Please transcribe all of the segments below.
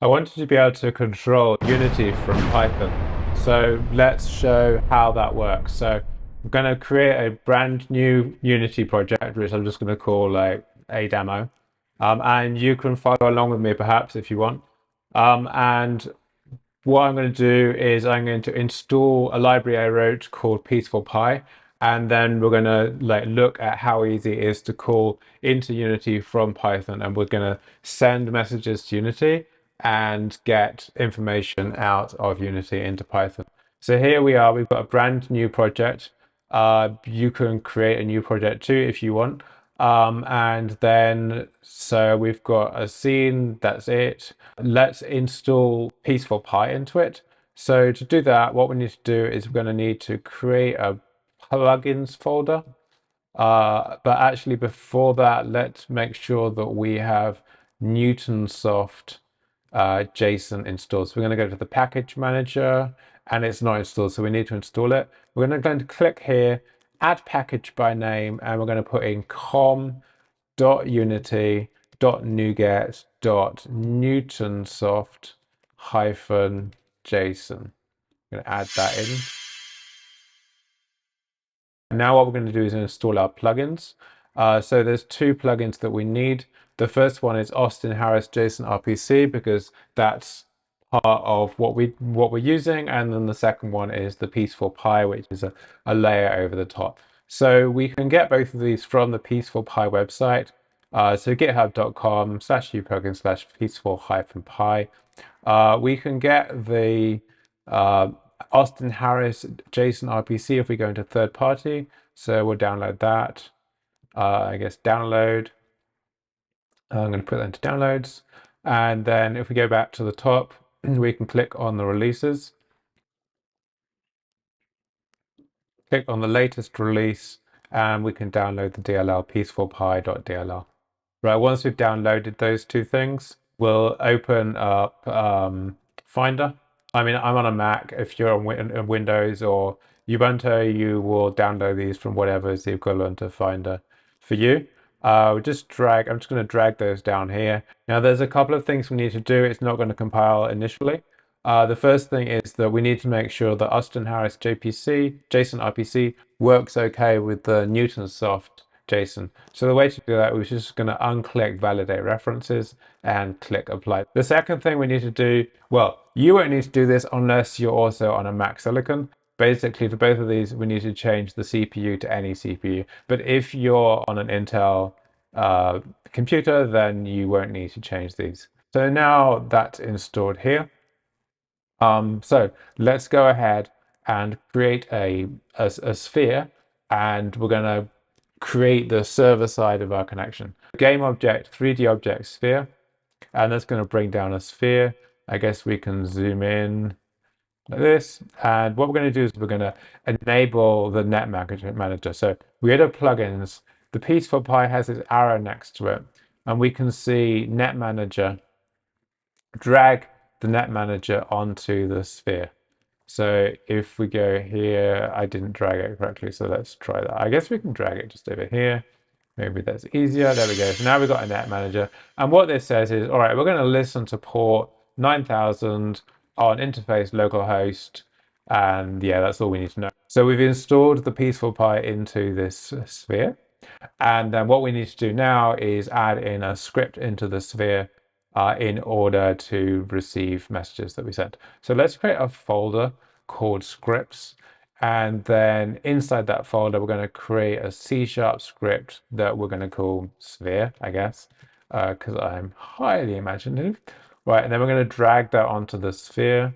I wanted to be able to control Unity from Python. So let's show how that works. So I'm going to create a brand new Unity project, which I'm just going to call like a demo. And you can follow along with me perhaps if you want. And what I'm going to do is I'm going to install a library I wrote called Peaceful Pi, and then we're going to look at how easy it is to call into Unity from Python, and we're going to send messages to Unity and get information out of Unity into Python. So here we are, we've got a brand new project. You can create a new project too if you want. And then, so we've got a scene, that's it. Let's install Peaceful Pi into it. So to do that, what we need to do is we're going to need to create a plugins folder. But actually before that, let's make sure that we have Newtonsoft JSON installed. So we're going to go to the package manager and it's not installed, so we need to install it. We're going to click here, add package by name, and we're going to put in com.unity.nuget.newtonsoft hyphen JSON. I'm going to add that in. Now what we're going to do is install our plugins. So there's two plugins that we need. The first one is Austin Harris json-rpc because that's part of what we're using, and then the second one is the Peaceful Pi, which is a layer over the top. So we can get both of these from the Peaceful Pi website. So github.com/uplugin/peaceful-pi. We can get the Austin Harris json-rpc if we go into third party. So we'll download that. I guess download. I'm going to put that into downloads. And then if we go back to the top, we can click on the releases. Click on the latest release, and we can download the DLL peacefulpi.dll. Right, once we've downloaded those two things, we'll open up Finder. I mean, I'm on a Mac. If you're on Windows or Ubuntu, you will download these from whatever is the equivalent of Finder for you. I'm just going to drag those down here. Now, there's a couple of things we need to do. It's not going to compile initially. The first thing is that we need to make sure that Austin Harris JSON-rpc works okay with the Newtonsoft JSON. So the way to do that, we're just going to unclick validate references and click apply. The second thing we need to do, well, you won't need to do this unless you're also on a Mac Silicon. Basically, for both of these, we need to change the CPU to any CPU. But if you're on an Intel computer, then you won't need to change these. So now that's installed here. So let's go ahead and create a sphere, and we're going to create the server side of our connection. Game object, 3D object, sphere, and that's going to bring down a sphere. I guess we can zoom in like this, and what we're going to do is we're going to enable the net manager. So we go to plugins. The Peaceful Pi has this arrow next to it, and we can see net manager. Drag the net manager onto the sphere. So if we go here, I didn't drag it correctly, so let's try that. I guess we can drag it just over here. Maybe that's easier. There we go. So now we've got a net manager. And what this says is, all right, we're going to listen to port 9000 on interface localhost. And yeah, that's all we need to know. So we've installed the Peaceful Pi into this sphere. And then what we need to do now is add in a script into the sphere in order to receive messages that we sent. So let's create a folder called scripts. And then inside that folder, we're going to create a C# script that we're going to call sphere, I guess, because I'm highly imaginative. Right, and then we're going to drag that onto the sphere.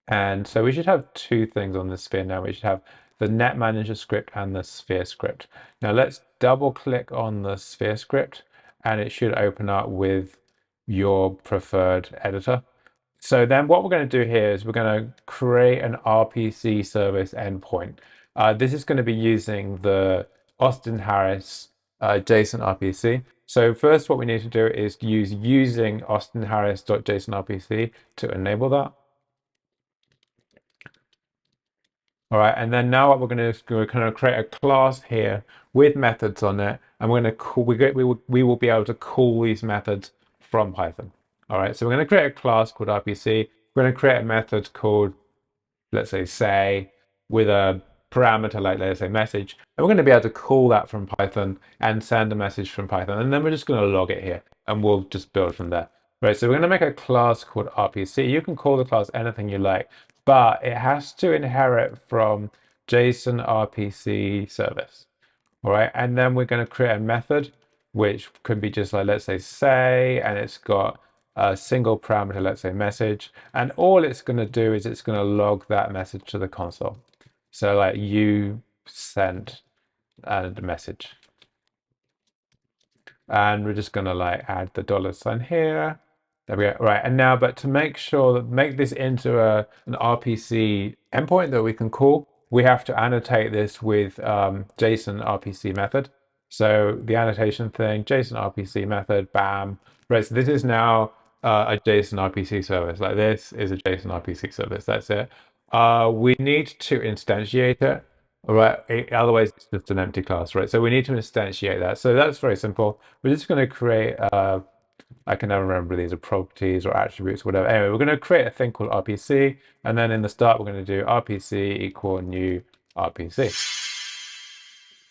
And so we should have two things on the sphere now. We should have the net manager script and the sphere script. Now let's double click on the sphere script, and it should open up with your preferred editor. So then what we're going to do here is we're going to create an RPC service endpoint. This is going to be using the Austin Harris JSON RPC. So first what we need to do is use using Austin Harris.jsonrpc to enable that. All right, and then now what we're going to do is we're going to create a class here with methods on it, and we're going to call, we will be able to call these methods from Python. All right, so we're going to create a class called RPC. We're going to create a method called, let's say, with a parameter like, let's say, message. And we're going to be able to call that from Python and send a message from Python. And then we're just going to log it here and we'll just build from there. Right, so we're going to make a class called RPC. You can call the class anything you like, but it has to inherit from json-rpc service. All right, and then we're going to create a method which could be just like, let's say, and it's got a single parameter, let's say message, and all it's going to do is it's going to log that message to the console. So like you sent a message, and we're just going to like add the $sign here. There we go. Right, and now, but to make sure that make this into an RPC endpoint that we can call, we have to annotate this with JSON RPC method. So the annotation thing, JSON RPC method, bam. Right, so this is now a JSON RPC service. Like this is a JSON RPC service. That's it. We need to instantiate it. All right, otherwise it's just an empty class, right? So we need to instantiate that. So that's very simple. We're just going to create I can never remember these are properties or attributes, whatever. Anyway, we're going to create a thing called RPC, and then in the start we're going to do RPC equal new RPC.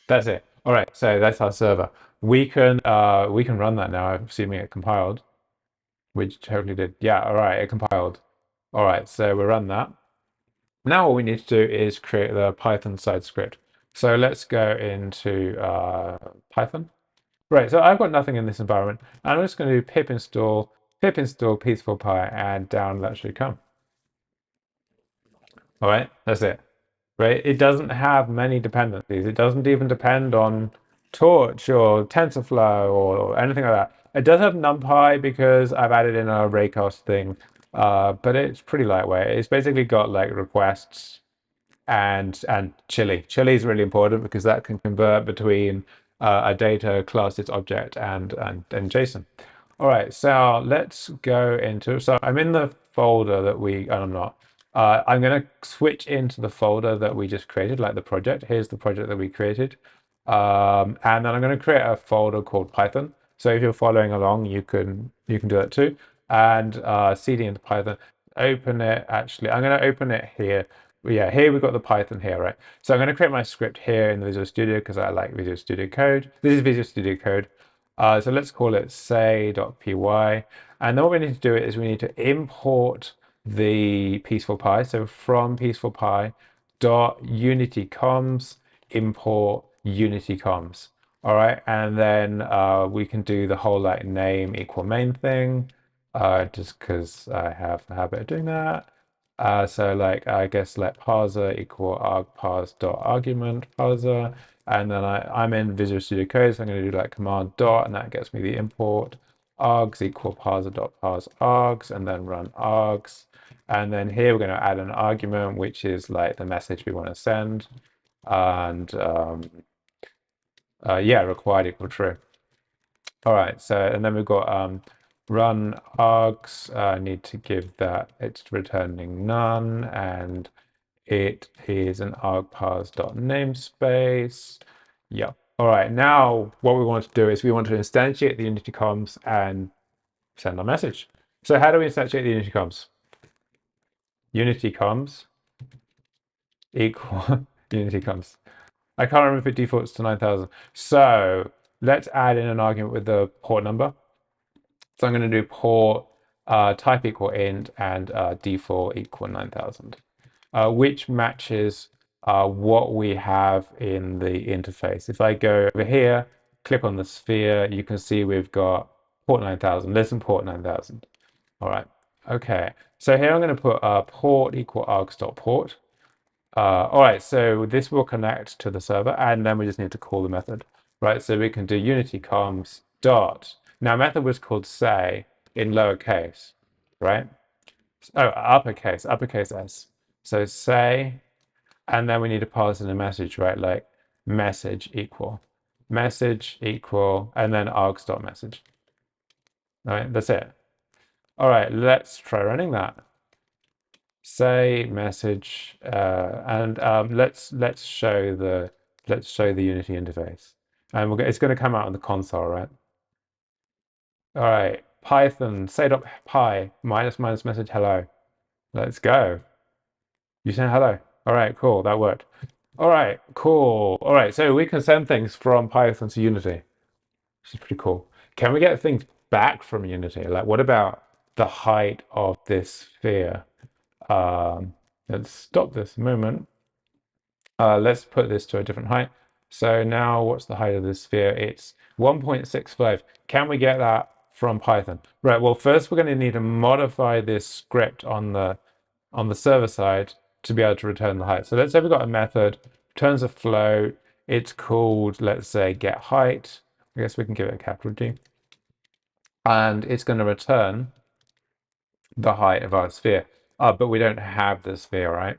That's it. All right, so that's our server. We can run that now, assuming it compiled, which totally did. Yeah, all right, it compiled. All right, so we'll run that. Now what we need to do is create the Python side script. So let's go into Python. Right, so I've got nothing in this environment. And I'm just going to do pip install peaceful pie, and down that should come. All right, that's it. Right, it doesn't have many dependencies. It doesn't even depend on Torch or TensorFlow or anything like that. It does have NumPy because I've added in a raycast thing, but it's pretty lightweight. It's basically got like requests and Chili. Chili is really important because that can convert between a data class, its object, and JSON. All right, so let's go into. So I'm in the folder that I'm not. I'm going to switch into the folder that we just created, like the project. Here's the project that we created, and then I'm going to create a folder called Python. So if you're following along, you can do that too. And cd into Python. Open it. Actually, I'm going to open it here. Yeah, here we've got the Python here, right? So I'm going to create my script here in the Visual Studio because I like Visual Studio Code. This is Visual Studio Code. So let's call it say.py. And then what we need to do is we need to import the Peaceful Pi. So from Peaceful Pi dot unitycoms import unitycoms. All right, and then we can do the whole like name equal main thing, just because I have the habit of doing that. So like I guess let parser equal argparse dot argument parser, and then I'm in Visual Studio Code, so I'm going to do like command dot, and that gets me the import args equal parser dot parse args, and then run args, and then here we're going to add an argument which is like the message we want to send, and yeah, required equal true. All right, so and then we've got run args, need to give that it's returning none, and it is an argparse.namespace. Yeah. All right, now what we want to do is we want to instantiate the Unity comms and send our message. So how do we instantiate the Unity comms? Unity comms equal Unity comms. I can't remember if it defaults to 9000. So let's add in an argument with the port number. So I'm going to do port type equal int and default equal 9000, which matches what we have in the interface. If I go over here, click on the sphere, you can see we've got port 9000. Listen, port 9000. All right. Okay. So here I'm going to put port equal args.port. All right, so this will connect to the server, and then we just need to call the method, right? So we can do unity comms dot. Now, method was called say in lowercase, right? Oh, uppercase S. So say, and then we need to pass in a message, right? Like message equal, and then args dot message. All right, that's it. All right, let's try running that. Say message and let's show the Unity interface, and it's going to come out on the console, right? All right, Python say.py minus minus message hello. Let's go. You saying hello? All right, cool. That worked. All right, cool. All right, so we can send things from Python to Unity, which is pretty cool. Can we get things back from Unity? Like, what about the height of this sphere? Let's stop this a moment. Let's put this to a different height. So now what's the height of this sphere? It's 1.65. Can we get that from Python? Right, well, first we're going to need to modify this script on the server side to be able to return the height. So let's say we've got a method, returns a float. It's called, let's say, get height. I guess we can give it a capital D. And it's going to return the height of our sphere. But we don't have the sphere, right?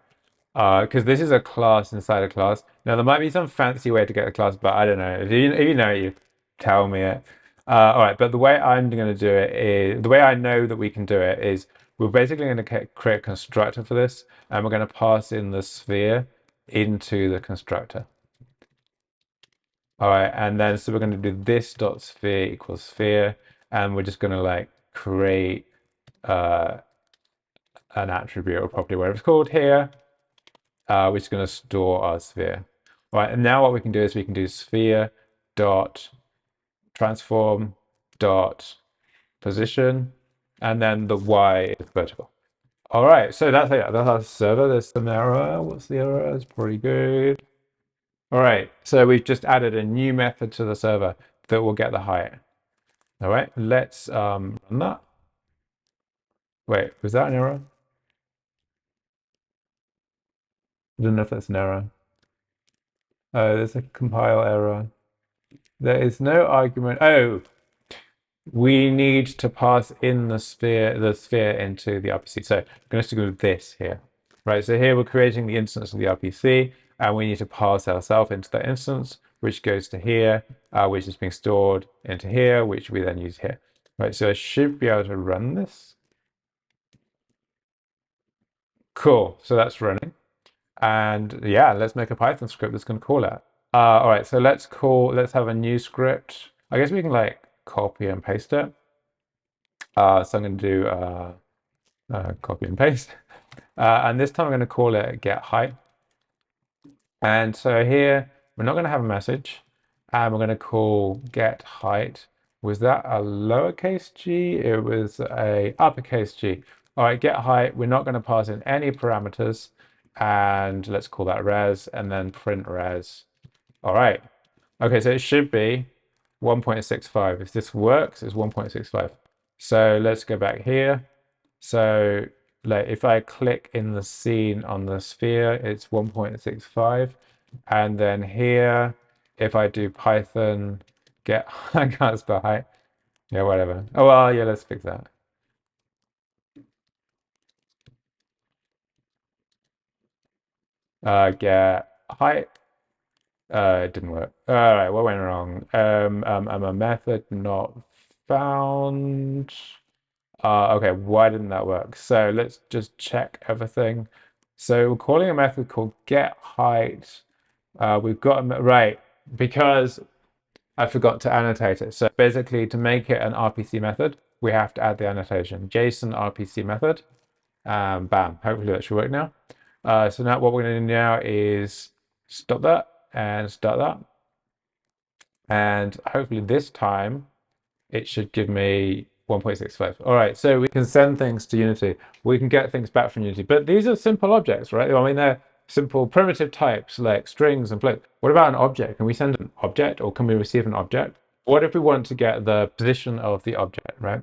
Because this is a class inside a class. Now, there might be some fancy way to get the class, but I don't know. If you know it, you tell me it. All right, but the way I'm going to do it is, the way I know that we can do it is we're basically going to create a constructor for this, and we're going to pass in the sphere into the constructor. All right, and then so we're going to do this dot sphere equals sphere, and we're just going to like create an attribute or property, whatever it's called here, which is going to store our sphere. All right, and now what we can do is we can do sphere dot transform dot position, and then the y is vertical. All right, so that's it. That's our server. There's some error. What's the error? It's pretty good. All right, so we've just added a new method to the server that will get the height. All right, let's run that. Wait, was that an error? I don't know if that's an error. Oh, there's a compile error. There is no argument. Oh, we need to pass in the sphere into the RPC. So I'm going to do this here. Right, so here we're creating the instance of the RPC, and we need to pass ourselves into that instance, which goes to here, which is being stored into here, which we then use here. Right, so I should be able to run this. Cool, so that's running. And yeah, let's make a Python script that's going to call it. All right, so let's have a new script. I guess we can like copy and paste it. So I'm going to do copy and paste. And this time I'm going to call it get height. And so here, we're not going to have a message. And we're going to call get height. Was that a lowercase g? It was a uppercase g. All right, get height. We're not going to pass in any parameters. And let's call that res and then print res. All right. Okay, so it should be 1.65. If this works, it's 1.65. So let's go back here. So like if I click in the scene on the sphere, it's 1.65. And then here, if I do Python get, I can't spell height. Yeah, whatever. Oh, well, yeah, let's fix that. Get height. It didn't work. All right, what went wrong? A method not found. Okay, why didn't that work? So let's just check everything. So we're calling a method called get height. We've got right because I forgot to annotate it. So basically, to make it an RPC method, we have to add the annotation json-rpc method. Bam. Hopefully that should work now. So now what we're going to do now is stop that and start that. And hopefully this time it should give me 1.65. All right, so we can send things to Unity. We can get things back from Unity. But these are simple objects, right? I mean, they're simple primitive types like strings and floats. What about an object? Can we send an object or can we receive an object? What if we want to get the position of the object, right?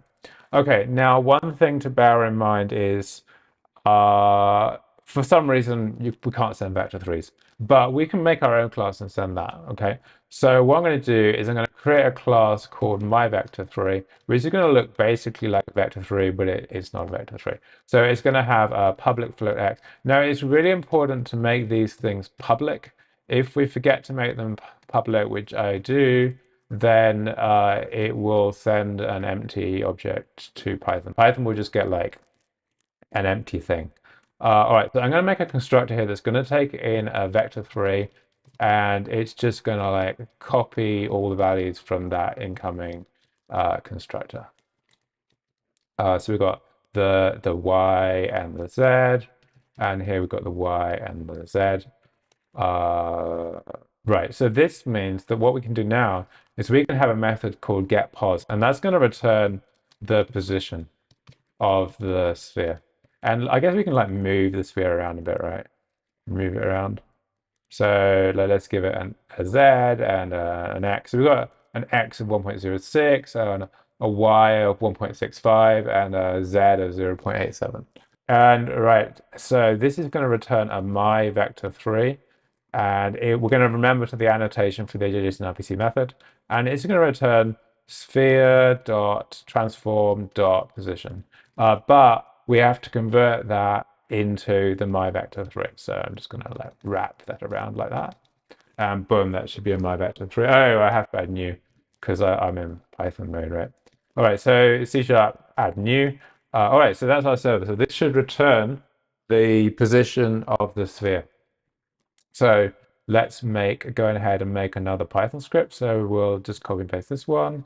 Okay, now one thing to bear in mind is for some reason, we can't send vector threes, but we can make our own class and send that, okay? So what I'm going to do is I'm going to create a class called myVector3, which is going to look basically like a vector3, but it's not a vector3. So it's going to have a public float x. Now, it's really important to make these things public. If we forget to make them public, which I do, then it will send an empty object to Python. Python will just get like an empty thing. All right, so I'm going to make a constructor here that's going to take in a vector3, and it's just going to like copy all the values from that incoming constructor. So we've got the y and the z, and here we've got the y and the z. Right, so this means that what we can do now is we can have a method called getPos, and that's going to return the position of the sphere. And I guess we can like move the sphere around a bit, right? Move it around. So let's give it a z and an x. So we've got an x of 1.06, and a y of 1.65, and a z of 0.87. And right, so this is going to return a my vector 3, and we're going to remember to the annotation for the json-rpc method, and it's going to return sphere dot transform dot position. But we have to convert that into the my vector 3. So I'm just going to like wrap that around like that, and boom, that should be a my vector 3. Oh, I have to add new because I'm in Python mode, right? All right, so C# add new. All right, so that's our server. So this should return the position of the sphere. So let's go ahead and make another Python script. So we'll just copy and paste this one.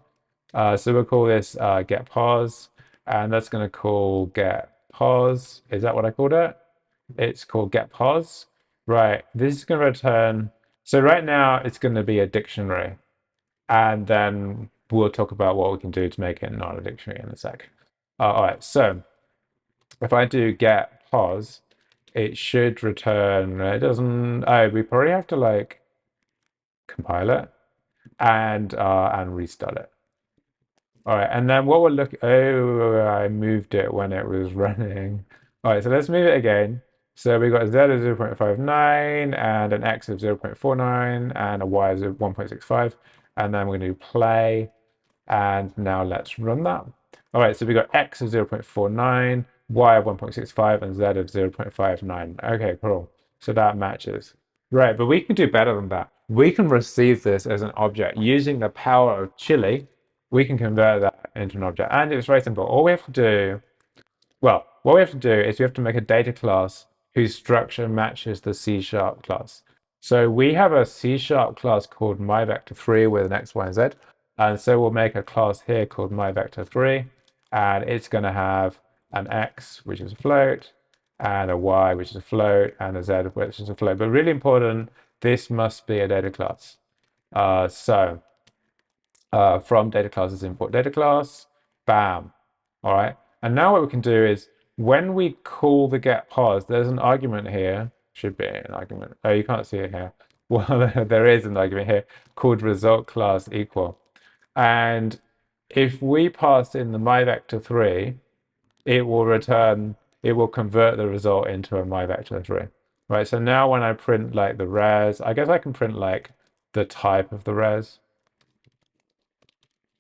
So we'll call this getPos, and that's going to call getPos. Is that what I called it? It's called getPos. Right, this is going to return. So right now it's going to be a dictionary, and then we'll talk about what we can do to make it not a dictionary in a sec. All right, so if I do getPos, it should return. It doesn't. Oh, we probably have to like compile it and restart it. All right, and then what we're looking. Oh, I moved it when it was running. All right, so let's move it again. So we got a z of 0.59 and an x of 0.49 and a y of 1.65, and then we're going to play. And now let's run that. All right, so we got x of 0.49, y of 1.65, and z of 0.59. Okay, cool. So that matches. Right, but we can do better than that. We can receive this as an object. Using the power of Chili, we can convert that into an object. And it's very simple. All we have to do, well, what we have to do is we have to make a data class whose structure matches the C# class. So we have a C# class called myVector3 with an x, y, and z. And so we'll make a class here called myVector3, and it's going to have an x, which is a float, and a y, which is a float, and a z, which is a float. But really important, this must be a data class. From data classes, import data class, bam. All right. And now what we can do is when we call the getPos, there's an argument here. Should be an argument. Oh, you can't see it here. Well, there is an argument here called result class equal. And if we pass in the myVector3, it will convert the result into a myVector3. Right. So now when I print like the res, I guess I can print like the type of the res.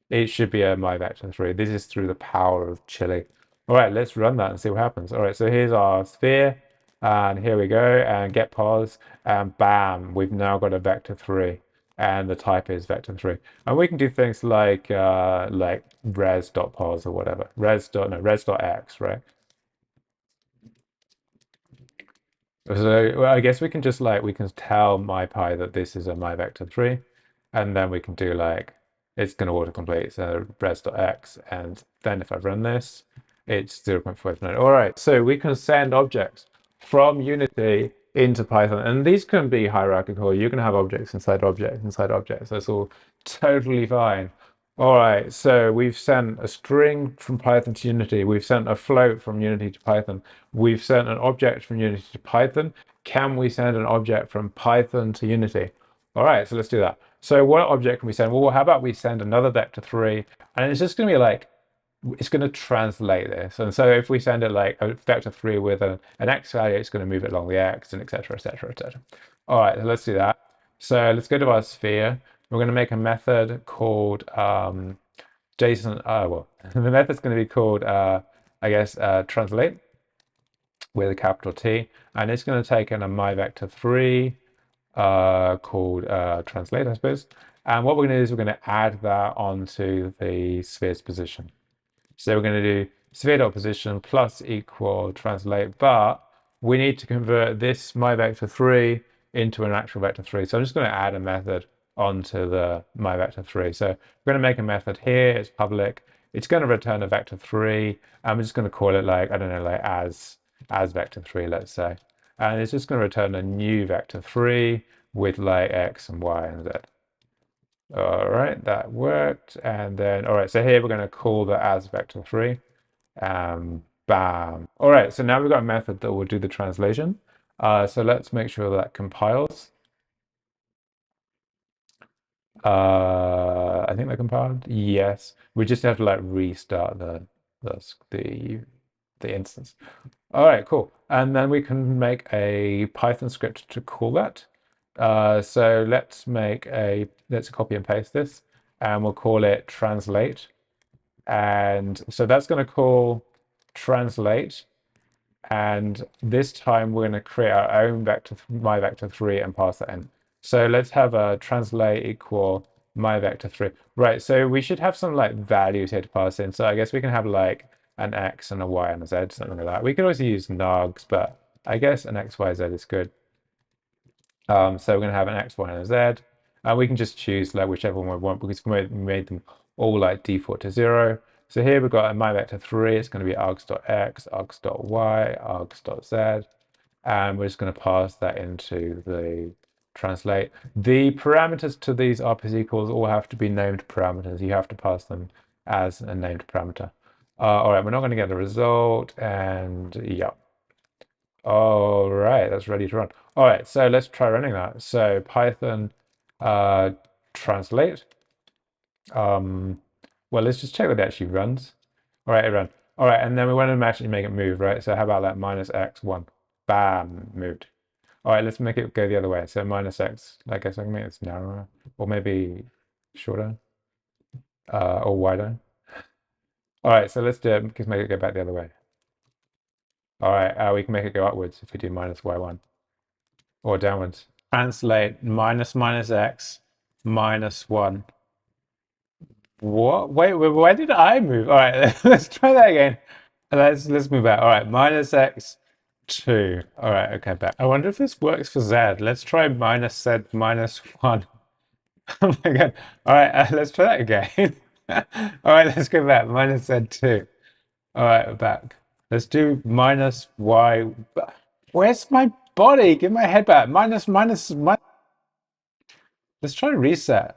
It should be a myVector3. This is through the power of Chili. All right, let's run that and see what happens. All right, so here's our sphere, and here we go, and getPos, and bam, we've now got a vector3, and the type is vector3. And we can do things like res.pos or whatever, res.x, right? So well, I guess we can just we can tell MyPy that this is a myVector3, and then we can do it's going to autocomplete, so res.x, and then if I run this, it's 0.59. All right, so we can send objects from Unity into Python, and these can be hierarchical. You can have objects inside objects inside objects. That's all totally fine. All right, so we've sent a string from Python to Unity. We've sent a float from Unity to Python. We've sent an object from Unity to Python. Can we send an object from Python to Unity? All right, so let's do that. So what object can we send? Well, how about we send another vector3, and it's just going to be it's going to translate this. And so if we send it like a vector3 with an x value, it's going to move it along the x, and etc., etc., etc. All right, so let's do that. So let's go to our sphere. We're going to make a method called JSON. Well, the method's going to be called, translate with a capital T, and it's going to take in a myVector3 called translate, I suppose. And what we're going to do is we're going to add that onto the sphere's position. So we're going to do sphere.position plus equal translate, but we need to convert this myVector3 into an actual vector3. So I'm just going to add a method onto the myVector3. So we're going to make a method here. It's public. it's going to return a vector 3. And we're just going to call it like, I don't know, like as vector 3, let's say. And it's just going to return a new vector 3 with like x and y and z. All right, that worked. And then, all right, so here we're going to call the as vector 3. Bam. All right, so now we've got a method that will do the translation. So let's make sure that compiles. I think that compiled. Yes, we just have to like restart the instance. All right, cool. And then we can make a Python script to call that. So let's copy and paste this, and we'll call it translate. And so that's going to call translate. And this time we're going to create our own vector, my vector 3, and pass that in. So let's have a translate equal my vector 3. Right, so we should have some like values here to pass in. So I guess we can have like an x and a y and a z, something like that. We could also use nugs, but I guess an x, y, z is good. So we're going to have an x, y, and a z. And we can just choose like whichever one we want because we made them all like default to 0. So here we've got a my vector 3. It's going to be args.x, args.y, args.z. And we're just going to pass that into the translate. The parameters to these RPC calls all have to be named parameters. You have to pass them as a named parameter. All right, we're not going to get the result. And yeah. All right, that's ready to run. All right, so let's try running that. So Python translate. Well, let's just check that it actually runs. All right, it ran. All right, and then we want to actually make it move, right? So how about that -x1? Bam, moved. All right, let's make it go the other way. So -x, I guess I can make this narrower or maybe shorter or wider. All right, so let's do it. Just make it go back the other way. All right, we can make it go upwards if we do -y1 or downwards. Translate -x -1. What? Wait, where did I move? All right, let's try that again. Let's move back. All right, -x2. All right, okay, back. I wonder if this works for z. Let's try -z -1. Oh my god. All right, let's try that again. All right, let's go back. -z2. All right, we're back. Let's do -y. Where's my body? Give my head back. Minus. Let's try reset.